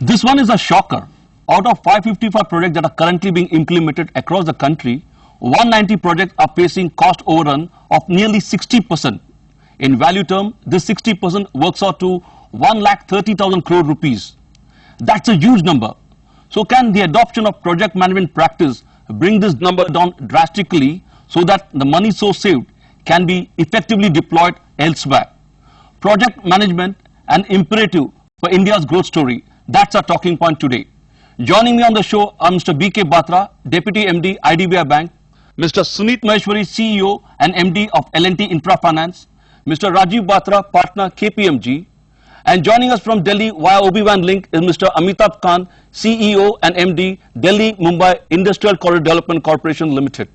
This one is a shocker. Out of 555 projects that are currently being implemented across the country, 190 projects are facing cost overrun of nearly 60%. In value term, this 60% works out to 1,30,000 crore rupees. That's a huge number. So can the adoption of project management practice bring this number down drastically so that the money so saved can be effectively deployed elsewhere? Project management, an imperative for India's growth story. That's our talking point today. Joining me on the show are Mr. B.K. Batra, Deputy MD, IDBI Bank, Mr. Suneet Maheshwari, CEO and MD of L&T Infra Finance, Mr. Rajiv Batra, Partner, KPMG, and joining us from Delhi via Obi-Wan link is Mr. Amitabh Khan, CEO and MD, Delhi Mumbai Industrial Corridor Development Corporation Limited.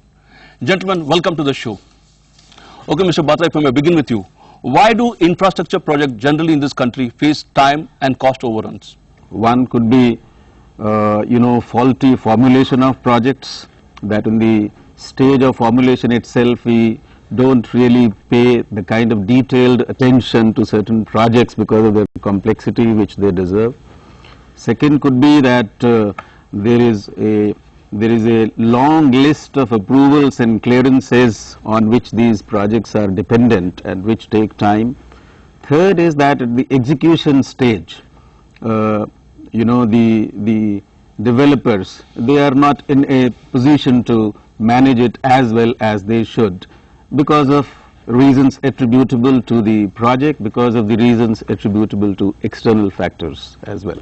Gentlemen, welcome to the show. Okay, Mr. Batra, if I may begin with you. Why do infrastructure projects generally in this country face time and cost overruns? One could be, faulty formulation of projects, that in the stage of formulation itself we don't really pay the kind of detailed attention to certain projects because of the complexity which they deserve. Second could be that there is a long list of approvals and clearances on which these projects are dependent and which take time. Third is that at the execution stage, the developers, they are not in a position to manage it as well as they should because of reasons attributable to the project, because of the reasons attributable to external factors as well.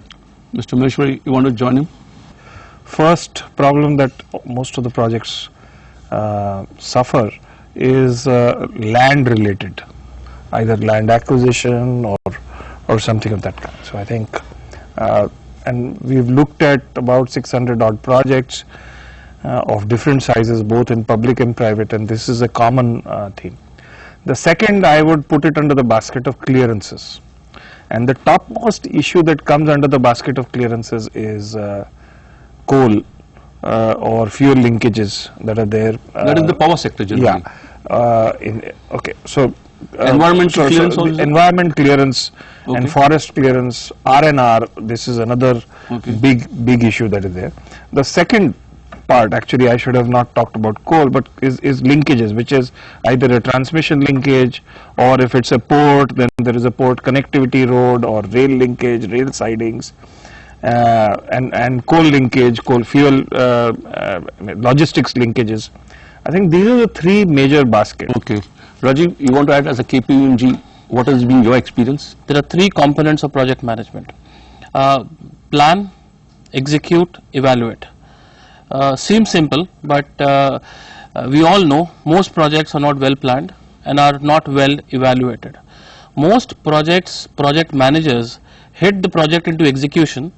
Mr. Maheshwari, you want to join him? First problem that most of the projects suffer is land related, either land acquisition or something of that kind. So I think, and we've looked at about 600 odd projects of different sizes, both in public and private, and this is a common theme. The second, I would put it under the basket of clearances, and the topmost issue that comes under the basket of clearances is coal or fuel linkages that are there. That is the power sector generally. Yeah. Environmental clearance also? Environment clearance and forest clearance, R&R, this is another big issue that is there. The second part, actually I should have not talked about coal, but is linkages, which is either a transmission linkage, or if it's a port, then there is a port connectivity road or rail linkage, rail sidings, and coal linkage, coal fuel, logistics linkages. I think these are the three major baskets. Okay. Rajiv, you want to add as a KPMG, what has been your experience? There are three components of project management. Plan, execute, evaluate. Seems simple, but we all know most projects are not well planned and are not well evaluated. Most project managers hit the project into execution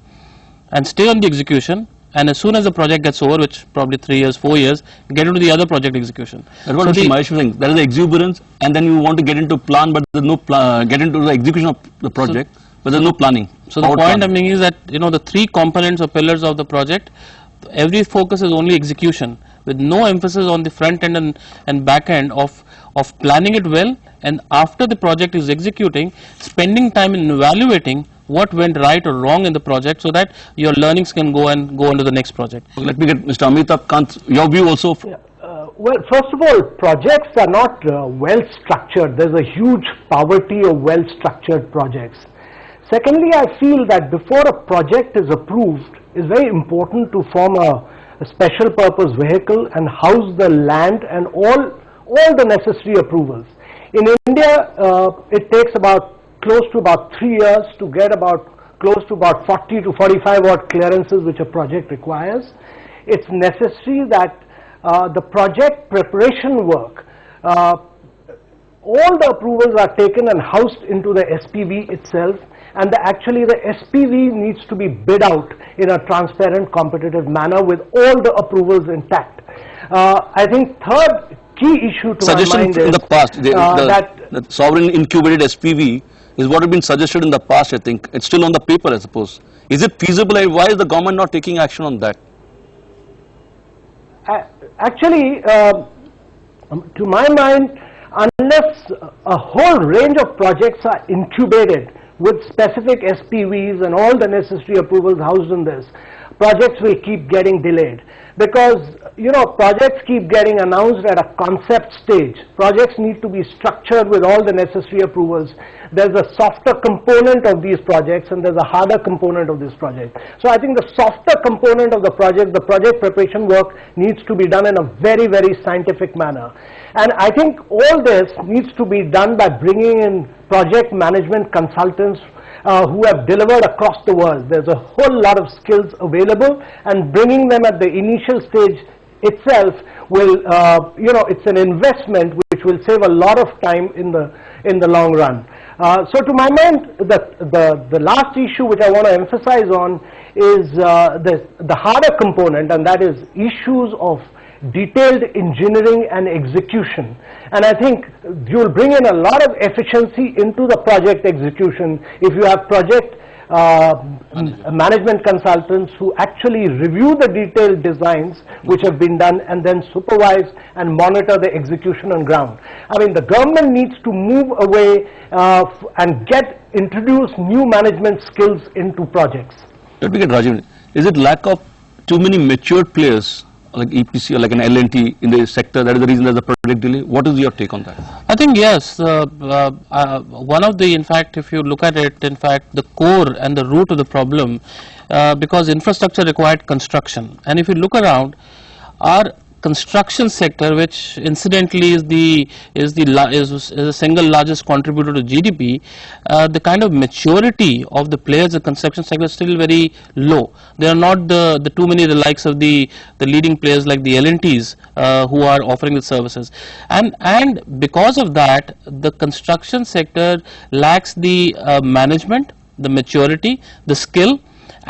and stay on the execution, and as soon as the project gets over, which probably 3 years, 4 years, get into the other project execution. That's what Mr. Maheshwari saying. There is the exuberance, and then you want to get into plan, but there's no get into the execution of the project, but there's no planning. So the point I'm making is that the three components or pillars of the project, every focus is only execution, with no emphasis on the front end and back end of planning it well, and after the project is executing, spending time in evaluating what went right or wrong in the project, so that your learnings can go into the next project. Let me get Mr. Amitabh Kant, your view also. Well, first of all, projects are not well structured. There's a huge poverty of well structured projects. Secondly, I feel that before a project is approved, it's very important to form a special purpose vehicle and house the land and all the necessary approvals. In India, it takes close to about 3 years to get close to about 40 to 45 odd clearances which a project requires. It's necessary that the project preparation work, all the approvals are taken and housed into the SPV itself, and actually the SPV needs to be bid out in a transparent, competitive manner with all the approvals intact. I think third key issue to my mind is in the past, the sovereign incubated SPV is what has been suggested in the past. I think it's still on the paper, I suppose. Is it feasible, and why is the government not taking action on that? Actually, to my mind, unless a whole range of projects are incubated with specific SPVs and all the necessary approvals housed in this, projects will keep getting delayed. Because, you know, projects keep getting announced at a concept stage. Projects need to be structured with all the necessary approvals. There's a softer component of these projects and there's a harder component of this project. So I think the softer component of the project preparation work needs to be done in a very, very scientific manner. And I think all this needs to be done by bringing in project management consultants who have delivered across the world. There's a whole lot of skills available, and bringing them at the initial stage itself will, you know, it's an investment which will save a lot of time in the long run. So to my mind, the last issue which I want to emphasize on is the harder component, and that is issues of detailed engineering and execution. And I think you'll bring in a lot of efficiency into the project execution if you have project management consultants who actually review the detailed designs which have been done and then supervise and monitor the execution on ground. I mean, the government needs to move away and introduce new management skills into projects. Let me get Rajiv. Is it lack of too many mature players like EPC or like an L&T in the sector that is the reason there's a project delay? What is your take on that? I think yes, one of the, in fact, if you look at it, in fact, the core and the root of the problem, because infrastructure required construction, and if you look around, our construction sector, which incidentally is the single largest contributor to GDP, the kind of maturity of the players in the construction sector is still very low. There are not the too many the likes of the leading players like the L&Ts who are offering the services, and because of that, the construction sector lacks the management, the maturity, the skill,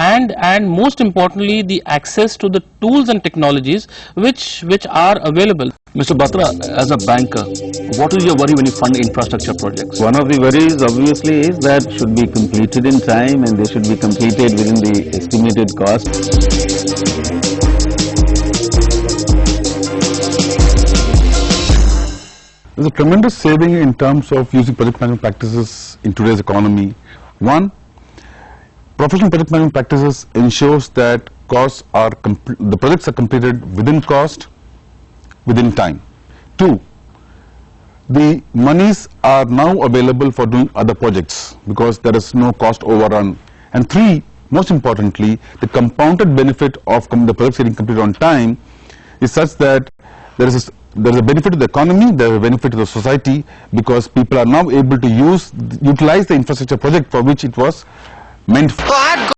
and most importantly the access to the tools and technologies which are available. Mr. Batra, as a banker, what is your worry when you fund infrastructure projects? One of the worries obviously is that should be completed in time and they should be completed within the estimated cost. There's a tremendous saving in terms of using project management practices in today's economy. One, professional project management practices ensures that the projects are completed within cost, within time. Two, the monies are now available for doing other projects because there is no cost overrun. And three, most importantly, the compounded benefit of the projects getting completed on time is such that there is a benefit to the economy, there is a benefit to the society, because people are now able to utilize the infrastructure project for which it was meant for.